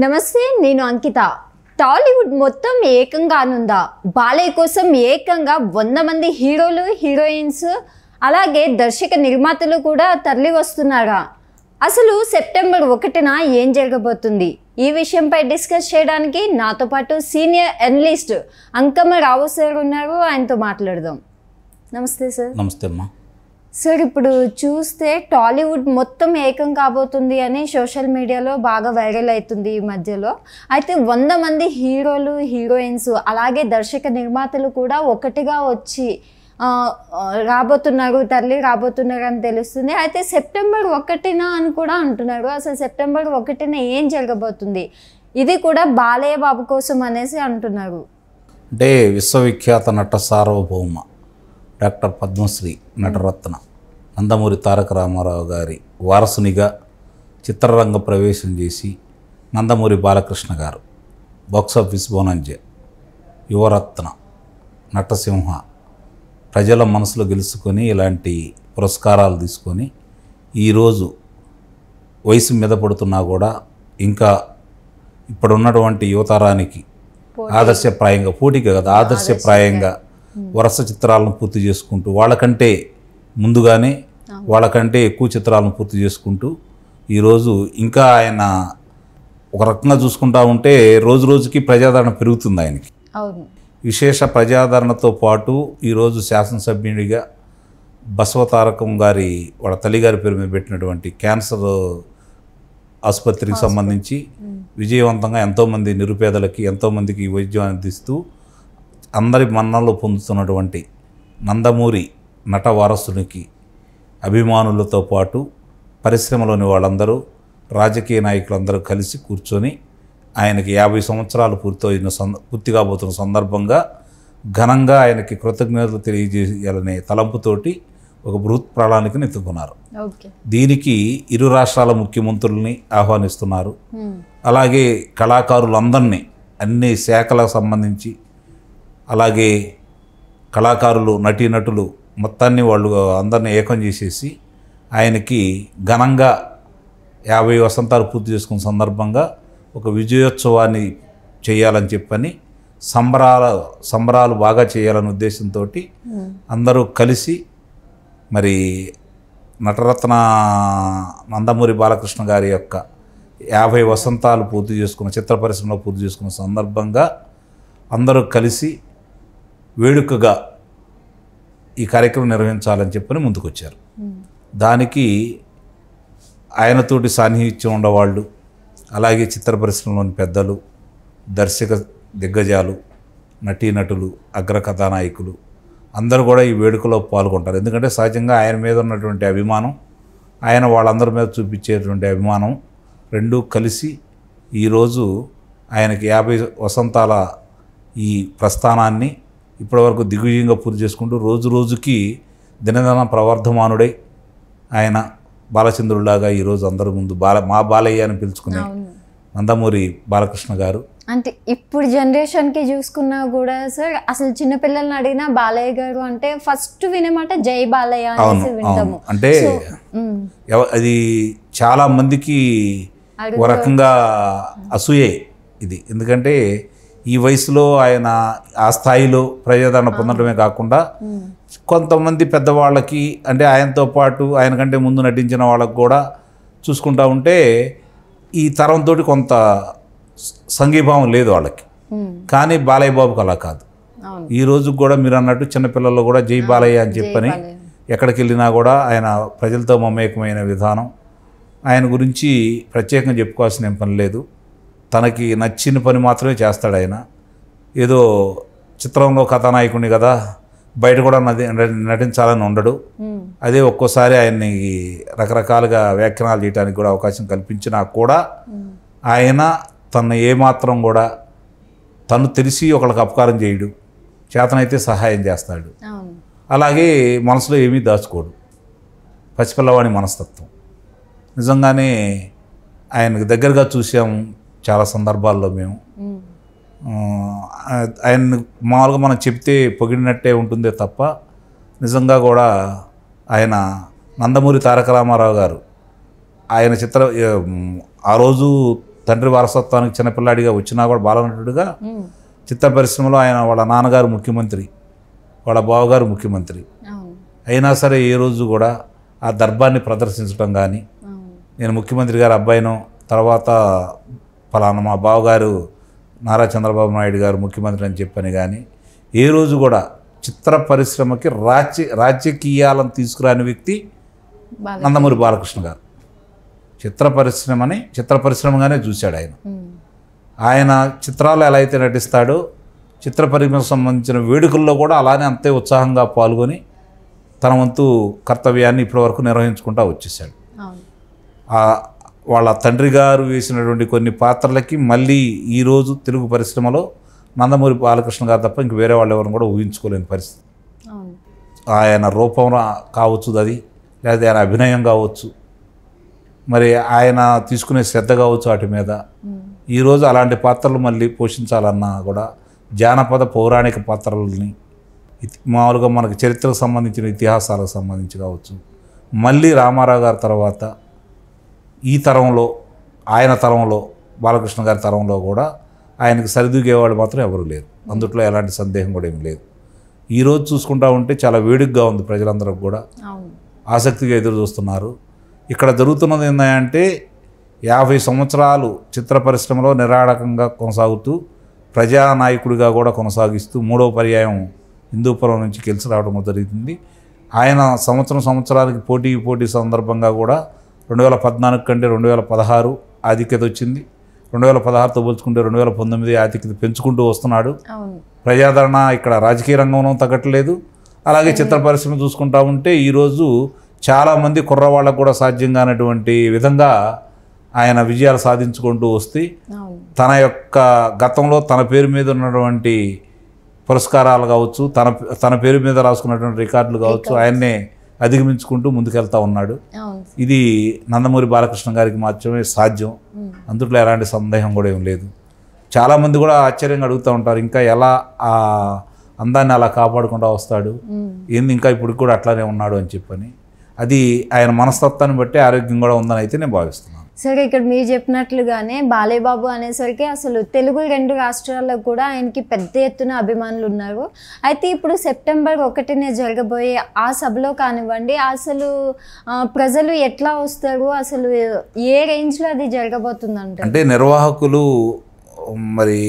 నమస్తే, నేను అంకిత. టాలీవుడ్ మొత్తం ఏకంగానుందా? బాలయ్య కోసం ఏకంగా 100 మంది హీరోలు, హీరోయిన్స్, అలాగే దర్శక నిర్మాతలు కూడా తరలి వస్తున్నారా? అసలు సెప్టెంబర్ 1న ఏం జరగబోతుంది? ఈ విషయంపై డిస్కస్ చేయడానికి నాతో పాటు సీనియర్ అనలిస్ట్ అంకమ్మ రావు సార్ ఉన్నారు. ఆయనతో మాట్లాడదాం. నమస్తే సార్. నమస్తే అమ్మా. సార్, ఇప్పుడు చూస్తే టాలీవుడ్ మొత్తం ఏకం కాబోతుంది అని సోషల్ మీడియాలో బాగా వైరల్ అవుతుంది ఈ మధ్యలో. అయితే 100 మంది హీరోలు, హీరోయిన్స్, అలాగే దర్శక నిర్మాతలు కూడా ఒకటిగా వచ్చి తరలి రాబోతున్నారు అని తెలుస్తుంది. అయితే సెప్టెంబర్ 1న అని కూడా అంటున్నారు. అసలు సెప్టెంబర్ 1న ఏం జరగబోతుంది? ఇది కూడా బాలయ్య బాబు కోసం అనేసి అంటున్నారు. అంటే విశ్వవిఖ్యాత నట సార్వభౌమ డాక్టర్ పద్మశ్రీ నటరత్న నందమూరి తారక రామారావు గారి వారసునిగా చిత్రరంగ ప్రవేశం చేసి నందమూరి బాలకృష్ణ గారు బాక్సాఫీస్ బోనంజ యువరత్న నటసింహ ప్రజల మనసులో గెలుచుకొని ఇలాంటి పురస్కారాలు తీసుకొని ఈరోజు వయసు మీద పడుతున్నా కూడా ఇంకా ఇప్పుడున్నటువంటి యువతరానికి ఆదర్శప్రాయంగా, పోటీగా కదా, ఆదర్శప్రాయంగా వరుస చిత్రాలను పూర్తి చేసుకుంటూ వాళ్ళకంటే ముందుగానే వాళ్ళకంటే ఎక్కువ చిత్రాలను పూర్తి చేసుకుంటూ ఈరోజు ఇంకా ఆయన ఒక రకంగా చూసుకుంటా ఉంటే రోజు రోజుకి ప్రజాదరణ పెరుగుతుంది ఆయనకి. విశేష ప్రజాదరణతో పాటు ఈరోజు శాసనసభ్యుడిగా బసవతారకం గారి వాళ్ళ తల్లిగారి పేరు మీద పెట్టినటువంటి క్యాన్సర్ ఆసుపత్రికి సంబంధించి విజయవంతంగా ఎంతోమంది నిరుపేదలకి, ఎంతోమందికి వైద్యం అందిస్తూ అందరి మన్ననలు పొందుతున్నటువంటి నందమూరి నట వారసునికి అభిమానులతో పాటు పరిశ్రమలోని వాళ్ళందరూ, రాజకీయ నాయకులందరూ కలిసి కూర్చొని ఆయనకి 50 సంవత్సరాలు పూర్తి కాబోతున్న సందర్భంగా ఘనంగా ఆయనకి కృతజ్ఞతలు తెలియజేయాలనే తలంపుతోటి ఒక బృహత్ ప్రణాళికను ఎత్తుకున్నారు. దీనికి ఇరు రాష్ట్రాల ముఖ్యమంత్రుల్ని ఆహ్వానిస్తున్నారు. అలాగే కళాకారులందరినీ, అన్ని శాఖలకు సంబంధించి, అలాగే కళాకారులు, నటీనటులు మొత్తాన్ని వాళ్ళు అందరినీ ఏకం చేసేసి ఆయనకి ఘనంగా 50 వసంతాలు పూర్తి చేసుకున్న సందర్భంగా ఒక విజయోత్సవాన్ని చేయాలని చెప్పని సంబరాలు బాగా చేయాలనే ఉద్దేశంతో అందరూ కలిసి మరి నటరత్న నందమూరి బాలకృష్ణ గారి యొక్క 50 వసంతాలు పూర్తి చేసుకున్న, చిత్ర పరిశ్రమలో పూర్తి చేసుకున్న సందర్భంగా అందరూ కలిసి వేడుకగా ఈ కార్యక్రమం నిర్వహించాలని చెప్పని ముందుకొచ్చారు. దానికి ఆయనతోటి సాన్నిహిత్యం ఉండేవాళ్ళు, అలాగే చిత్ర పరిశ్రమలోని పెద్దలు, దర్శక దిగ్గజాలు, నటీనటులు, అగ్ర కథానాయకులు అందరూ కూడా ఈ వేడుకలో పాల్గొంటారు. ఎందుకంటే సహజంగా ఆయన మీద ఉన్నటువంటి అభిమానం, ఆయన వాళ్ళందరి మీద చూపించేటువంటి అభిమానం రెండూ కలిసి ఈరోజు ఆయనకి 50 వసంతాల ఈ ప్రస్థానాన్ని ఇప్పటివరకు దిగ్విజయంగా పూర్తి చేసుకుంటూ రోజు రోజుకి దినదిన ప్రవర్ధమానుడై ఆయన బాలచంద్రుడిలాగా ఈరోజు అందరి ముందు మా బాలయ్య అని పిలుచుకునే నందమూరి బాలకృష్ణ గారు. అంటే ఇప్పుడు జనరేషన్కి చూసుకున్నా కూడా సార్, అసలు చిన్నపిల్లల్ని అడిగినా బాలయ్య గారు అంటే ఫస్ట్ వినేమాట జై బాలయ్య అనేసి వింటాము. అంటే అది చాలా మందికి ఒక రకంగా అసూయే ఇది. ఎందుకంటే ఈ వయసులో ఆయన ఆ స్థాయిలో ప్రజాదరణ పొందడమే కాకుండా కొంతమంది పెద్దవాళ్ళకి, అంటే ఆయనతో పాటు ఆయన కంటే ముందు నటించిన వాళ్ళకు కూడా చూసుకుంటా ఉంటే ఈ తరంతో కొంత సంఘీభావం లేదు వాళ్ళకి. కానీ బాలయ్య బాబుకి అలా కాదు. ఈ రోజు కూడా మీరు అన్నట్టు చిన్నపిల్లలు కూడా జై బాలయ్య అని చెప్పని ఎక్కడికి వెళ్ళినా కూడా ఆయన ప్రజలతో మమేకమైన విధానం, ఆయన గురించి ప్రత్యేకంగా చెప్పుకోవాల్సిన ఏం పని లేదు. తనకి నచ్చిన పని మాత్రమే చేస్తాడు ఆయన. ఏదో చిత్రంలో కథానాయకుని కదా, బయట కూడా నటించాలని ఉండడు. అదే ఒక్కోసారి ఆయన్ని రకరకాలుగా వ్యాఖ్యానాలు చేయడానికి కూడా అవకాశం కల్పించినా కూడా ఆయన తను ఏమాత్రం కూడా తను తెలిసి ఒకళ్ళకి అపకారం చేయడు, చేతనైతే సహాయం చేస్తాడు. అలాగే మనసులో ఏమీ దాచుకోడు. పసిపిల్లవాడి మనస్తత్వం. నిజంగానే ఆయనకు దగ్గరగా చూసాము చాలా సందర్భాల్లో మేము. ఆయన మామూలుగా మనం చెప్తే పొగిడినట్టే ఉంటుందే తప్ప నిజంగా కూడా ఆయన నందమూరి తారక రామారావు గారు ఆయన ఆ రోజు తండ్రి వారసత్వానికి చిన్నపిల్లాడిగా వచ్చినా కూడా బాలనటుడిగా చిత్ర పరిశ్రమలో ఆయన వాళ్ళ నాన్నగారు ముఖ్యమంత్రి, వాళ్ళ బావగారు ముఖ్యమంత్రి అయినా సరే ఏ రోజు కూడా ఆ దర్బాన్ని ప్రదర్శించడం కానీ, నేను ముఖ్యమంత్రి గారి అబ్బాయిను, తర్వాత ఫలానా మా బావగారు నారా చంద్రబాబు నాయుడు గారు ముఖ్యమంత్రి అని చెప్పని కానీ ఏ రోజు కూడా చిత్ర పరిశ్రమకి రాజకీయాలను తీసుకురాని వ్యక్తి నందమూరి బాలకృష్ణ గారు. చిత్ర పరిశ్రమగానే చూశాడు ఆయన. ఆయన చిత్రాలు ఎలా అయితే నటిస్తాడో చిత్ర పరిశ్రమకు సంబంధించిన వేడుకల్లో కూడా అలానే అంతే ఉత్సాహంగా పాల్గొని తన వంతు కర్తవ్యాన్ని ఇప్పటివరకు నిర్వహించుకుంటూ వచ్చేసాడు. వాళ్ళ తండ్రి గారు వేసినటువంటి కొన్ని పాత్రలకి మళ్ళీ ఈరోజు తెలుగు పరిశ్రమలో నందమూరి బాలకృష్ణ గారు తప్ప ఇంక వేరే వాళ్ళు ఎవరిని కూడా ఊహించుకోలేని పరిస్థితి. ఆయన రూపం కావచ్చు, అది లేదా ఆయన అభినయం కావచ్చు, మరి ఆయన తీసుకునే శ్రద్ధ కావచ్చు వాటి మీద. ఈరోజు అలాంటి పాత్రలు మళ్ళీ పోషించాలన్నా కూడా జానపద పౌరాణిక పాత్రలని మామూలుగా మనకు చరిత్రకు సంబంధించిన ఇతిహాసాలకు సంబంధించి కావచ్చు, మళ్ళీ రామారావు గారి తర్వాత ఈ తరంలో ఆయన తరంలో బాలకృష్ణ గారి తరంలో కూడా ఆయనకి సరిదూగేవాడు మాత్రం ఎవరు లేరు. అందుట్లో ఎలాంటి సందేహం కూడా ఏమి లేదు. ఈరోజు చూసుకుంటా ఉంటే చాలా వేడిగ్గా ఉంది, ప్రజలందరూ కూడా ఆసక్తిగా ఎదురు చూస్తున్నారు. ఇక్కడ జరుగుతున్నది ఏంటంటే 50 సంవత్సరాలు చిత్ర పరిశ్రమలో నిరాడకంగా కొనసాగుతూ ప్రజానాయకుడిగా కూడా కొనసాగిస్తూ 3వ పర్యాయం హిందూపురం నుంచి గెలిచి రావడం జరుగుతుంది. ఆయన సంవత్సరానికి పోటీ సందర్భంగా కూడా 2014 కంటే 2016 ఆధిక్యత వచ్చింది. 2016తో పోల్చుకుంటే 2019 ఆధిక్యత పెంచుకుంటూ వస్తున్నాడు. ప్రజాదరణ ఇక్కడ రాజకీయ రంగంలో తగ్గట్లేదు. అలాగే చిత్ర పరిశ్రమ చూసుకుంటా ఉంటే ఈరోజు చాలామంది కుర్రవాళ్ళకు కూడా సాధ్యం కానటువంటి విధంగా ఆయన విజయాలు సాధించుకుంటూ వస్తే తన యొక్క గతంలో తన పేరు మీద ఉన్నటువంటి పురస్కారాలు కావచ్చు, తన పేరు మీద రాసుకున్నటువంటి రికార్డులు కావచ్చు, ఆయన్నే అధిగమించుకుంటూ ముందుకెళ్తా ఉన్నాడు. ఇది నందమూరి బాలకృష్ణ గారికి మాత్రమే సాధ్యం, అందుట్లో ఎలాంటి సందేహం కూడా ఏం లేదు. చాలామంది కూడా ఆశ్చర్యంగా అడుగుతూ ఉంటారు, ఇంకా ఎలా ఆ అందాన్ని అలా కాపాడుకుంటూ వస్తాడు, ఏంది ఇంకా ఇప్పుడు కూడా అట్లానే ఉన్నాడు అని చెప్పని. అది ఆయన మనస్తత్వాన్ని బట్టి ఆరోగ్యం కూడా ఉందని అయితే నేను భావిస్తున్నాను. సరే, ఇక్కడ మీరు చెప్పినట్లుగానే బాలయ్య బాబు అనేసరికి అసలు తెలుగు 2 రాష్ట్రాల్లో కూడా ఆయనకి పెద్ద ఎత్తున అభిమానులు ఉన్నారు. అయితే ఇప్పుడు సెప్టెంబర్ 1న జరగబోయే ఆ సభలో కానివ్వండి, అసలు ప్రజలు ఎట్లా వస్తారు, అసలు ఏ రేంజ్లో అది జరగబోతుందంట? అంటే నిర్వాహకులు మరి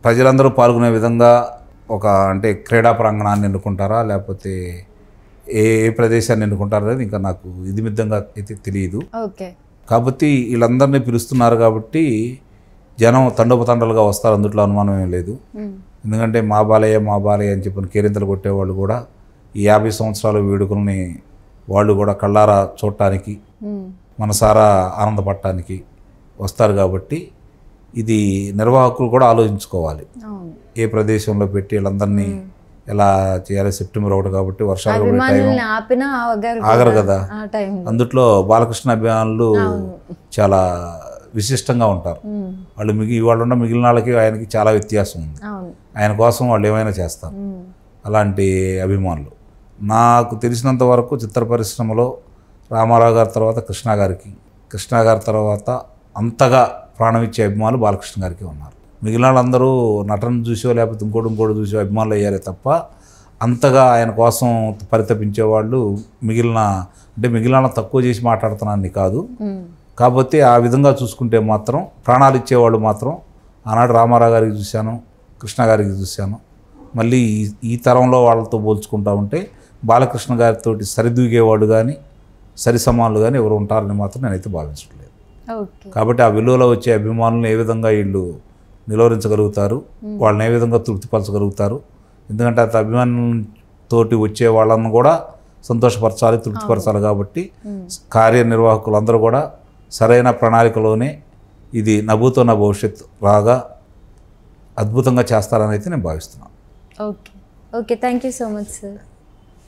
ప్రజలందరూ పాల్గొనే విధంగా అంటే క్రీడా ప్రాంగణాన్ని ఎన్నుకుంటారా, లేకపోతే ఏ ప్రదేశాన్ని ఎన్నుకుంటారా అనేది ఇంకా నాకు ఇది మిద్దంగా అయితే తెలియదు. ఓకే, కాబట్టి వీళ్ళందరినీ పిలుస్తున్నారు కాబట్టి జనం తండోపతండాలుగా వస్తారు, అందుట్లో అనుమానం ఏం లేదు. ఎందుకంటే మా బాలయ్య అని చెప్పిన కేరింతలు కొట్టేవాళ్ళు కూడా ఈ 50 సంవత్సరాల వేడుకల్ని వాళ్ళు కూడా కళ్ళారా చూడటానికి, మనసారా ఆనందపడటానికి వస్తారు. కాబట్టి ఇది నిర్వాహకులు కూడా ఆలోచించుకోవాలి, ఏ ప్రదేశంలో పెట్టి వీళ్ళందరినీ ఎలా చేయాలి. సెప్టెంబర్ 1 కాబట్టి వర్షాలు ఆగరు కదా. అందుట్లో బాలకృష్ణ అభిమానులు చాలా విశిష్టంగా ఉంటారు. వాళ్ళు ఉన్న మిగిలిన వాళ్ళకి ఆయనకి చాలా వ్యత్యాసం ఉంది. ఆయన కోసం వాళ్ళు ఏమైనా చేస్తారు, అలాంటి అభిమానులు. నాకు తెలిసినంత వరకు చిత్ర పరిశ్రమలో రామారావు గారి తర్వాత కృష్ణ గారి తర్వాత అంతగా ప్రాణం ఇచ్చే అభిమానులు బాలకృష్ణ గారికి ఉన్నారు. మిగిలిన వాళ్ళందరూ నటన చూసో లేకపోతే ఇంకోటి చూసో అభిమానులు అయ్యారే తప్ప అంతగా ఆయన కోసం పరితపించేవాళ్ళు మిగిలిన తక్కువ చేసి మాట్లాడుతున్నాను కాదు. కాకపోతే ఆ విధంగా చూసుకుంటే మాత్రం ప్రాణాలు ఇచ్చేవాళ్ళు మాత్రం ఆనాడు రామారావు గారికి చూశాను, కృష్ణ గారికి చూశాను. మళ్ళీ ఈ తరంలో వాళ్ళతో పోల్చుకుంటా ఉంటే బాలకృష్ణ గారితో సరిదూగేవాడు కానీ సరి సమానులు కానీ ఎవరు ఉంటారని మాత్రం నేనైతే భావించట్లేదు. కాబట్టి ఆ విలువలో వచ్చే అభిమానులను ఏ విధంగా వీళ్ళు నిలువరించగలుగుతారు, వాళ్ళని ఏ విధంగా తృప్తిపరచగలుగుతారు. ఎందుకంటే ఆ అభిమానులతోటి వచ్చే వాళ్ళను కూడా సంతోషపరచాలి, తృప్తిపరచాలి. కాబట్టి కార్యనిర్వాహకులందరూ కూడా సరైన ప్రణాళికలోనే ఇది నభూతో నా భవిష్యత్తు రాగా అద్భుతంగా చేస్తారని అయితే నేను భావిస్తున్నాను. Okay, thank you so much sir.